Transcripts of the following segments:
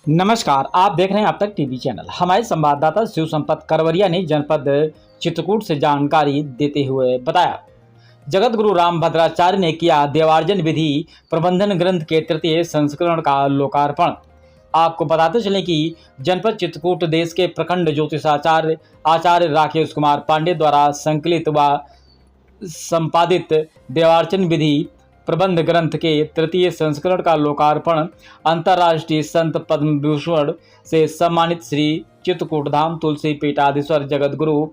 नमस्कार, आप देख रहे हैं अब तक टीवी चैनल। हमारे संवाददाता शिव संपत करवरिया ने जनपद चित्रकूट से जानकारी देते हुए बताया, जगत गुरु रामभद्राचार्य ने किया देवार्जन विधि प्रबंधन ग्रंथ के तृतीय संस्करण का लोकार्पण। आपको बताते चलें कि जनपद चित्रकूट देश के प्रखंड ज्योतिषाचार्य आचार्य राकेश कुमार पांडे द्वारा संकलित व संपादित देवार्चन विधि प्रबंध ग्रंथ के तृतीय संस्करण का लोकार्पण अंतर्राष्ट्रीय संत पद्म भूषण से सम्मानित श्री चित्रकूट धाम तुलसी पीठाधीश्वर जगत गुरु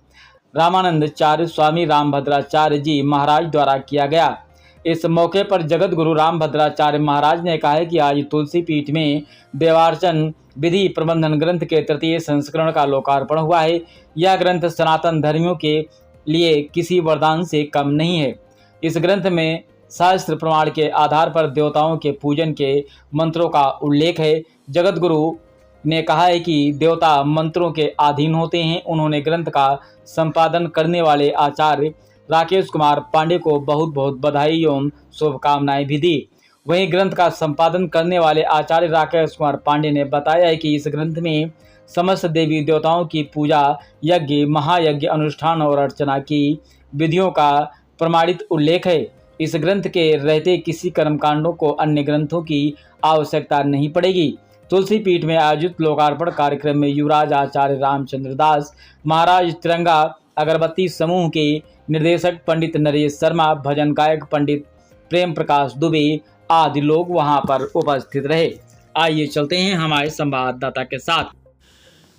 रामानंदाचार्य स्वामी रामभद्राचार्य जी महाराज द्वारा किया गया। इस मौके पर जगत गुरु रामभद्राचार्य महाराज ने कहा है कि आज तुलसी पीठ में देवार्चन विधि प्रबंधन ग्रंथ के तृतीय संस्करण का लोकार्पण हुआ है। यह ग्रंथ सनातन धर्मियों के लिए किसी वरदान से कम नहीं है। इस ग्रंथ में शास्त्र प्रमाण के आधार पर देवताओं के पूजन के मंत्रों का उल्लेख है। जगत गुरु ने कहा है कि देवता मंत्रों के अधीन होते हैं। उन्होंने ग्रंथ का संपादन करने वाले आचार्य राकेश कुमार पांडे को बहुत बहुत बधाई एवं शुभकामनाएं भी दी। वहीं ग्रंथ का संपादन करने वाले आचार्य राकेश कुमार पांडे ने बताया है कि इस ग्रंथ में समस्त देवी देवताओं की पूजा, यज्ञ, महायज्ञ, अनुष्ठान और अर्चना की विधियों का प्रमाणित उल्लेख है। इस ग्रंथ के रहते किसी कर्मकांडों को अन्य ग्रंथों की आवश्यकता नहीं पड़ेगी। तुलसी पीठ में आयोजित लोकार्पण कार्यक्रम में युवराज आचार्य रामचंद्र दास महाराज, तिरंगा अगरबत्ती समूह के निर्देशक पंडित नरेश शर्मा, भजन गायक पंडित प्रेम प्रकाश दुबे आदि लोग वहां पर उपस्थित रहे। आइए चलते हैं हमारे संवाददाता के साथ।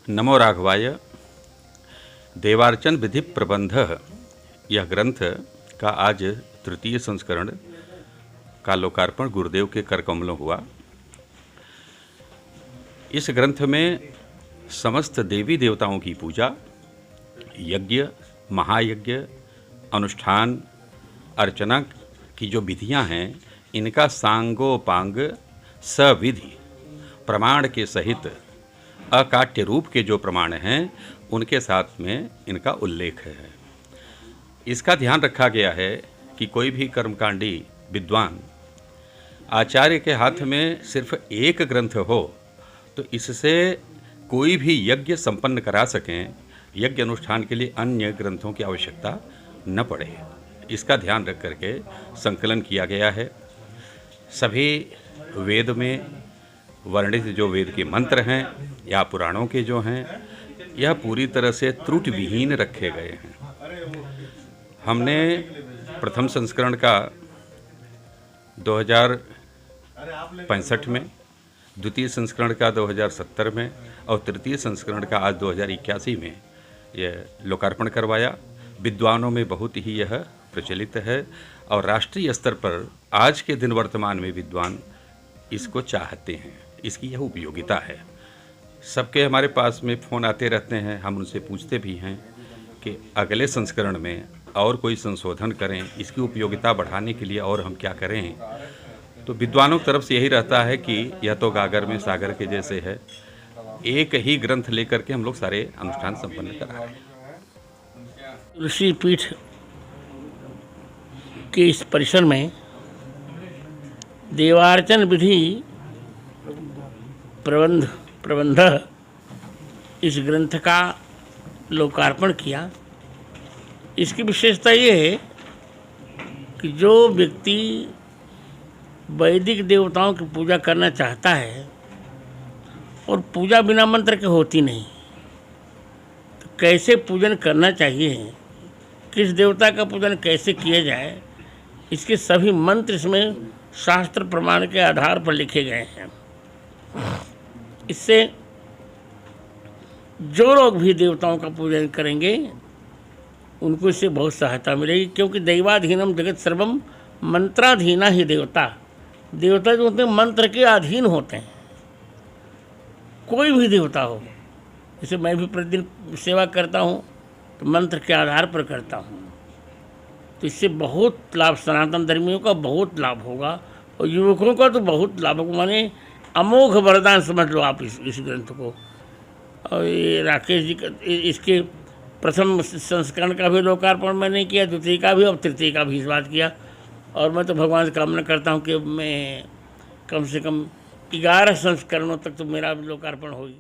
नमो राघवाय। देवार्चन विधि प्रबंध, यह ग्रंथ का आज तृतीय संस्करण का लोकार्पण गुरुदेव के कर कमलों हुआ। इस ग्रंथ में समस्त देवी देवताओं की पूजा, यज्ञ, महायज्ञ, अनुष्ठान, अर्चना की जो विधियां हैं, इनका सांगोपांग सविधि प्रमाण के सहित अकाट्य रूप के जो प्रमाण हैं उनके साथ में इनका उल्लेख है। इसका ध्यान रखा गया है कि कोई भी कर्मकांडी विद्वान आचार्य के हाथ में सिर्फ एक ग्रंथ हो तो इससे कोई भी यज्ञ संपन्न करा सकें, यज्ञ अनुष्ठान के लिए अन्य ग्रंथों की आवश्यकता न पड़े। इसका ध्यान रख करके संकलन किया गया है। सभी वेद में वर्णित जो वेद के मंत्र हैं या पुराणों के जो हैं, यह पूरी तरह से त्रुटि विहीन रखे गए हैं। हमने प्रथम संस्करण का 2065 में, द्वितीय संस्करण का 2070 में और तृतीय संस्करण का आज 2081 में यह लोकार्पण करवाया। विद्वानों में बहुत ही यह प्रचलित है और राष्ट्रीय स्तर पर आज के दिन वर्तमान में विद्वान इसको चाहते हैं। इसकी यह उपयोगिता है। सबके हमारे पास में फ़ोन आते रहते हैं, हम उनसे पूछते भी हैं कि अगले संस्करण में और कोई संशोधन करें, इसकी उपयोगिता बढ़ाने के लिए और हम क्या करें। तो विद्वानों की तरफ से यही रहता है कि यह तो गागर में सागर के जैसे है, एक ही ग्रंथ लेकर के हम लोग सारे अनुष्ठान संपन्न कराएं। तुलसी पीठ के इस परिसर में देवार्चन विधि प्रबंध इस ग्रंथ का लोकार्पण किया। इसकी विशेषता ये है कि जो व्यक्ति वैदिक देवताओं की पूजा करना चाहता है और पूजा बिना मंत्र के होती नहीं, तो कैसे पूजन करना चाहिए, किस देवता का पूजन कैसे किया जाए, इसके सभी मंत्र इसमें शास्त्र प्रमाण के आधार पर लिखे गए हैं। इससे जो लोग भी देवताओं का पूजन करेंगे उनको इससे बहुत सहायता मिलेगी, क्योंकि दैवाधीनम जगत सर्वम मंत्राधीना ही देवता। देवता जो होते हैं मंत्र के अधीन होते हैं। कोई भी देवता हो, जैसे मैं भी प्रतिदिन सेवा करता हूँ तो मंत्र के आधार पर करता हूँ, तो इससे बहुत लाभ, सनातन धर्मियों का बहुत लाभ होगा और युवकों का तो बहुत लाभ होगा। माने अमोघ वरदान समझ लो आप इस ग्रंथ को। और ये राकेश जी का इसके प्रथम संस्करण का भी लोकार्पण मैंने किया, द्वितीय का भी और तृतीय का भी इस बात किया। और मैं तो भगवान से कामना करता हूँ कि मैं कम से कम 11 संस्करणों तक तो मेरा लोकार्पण होगी।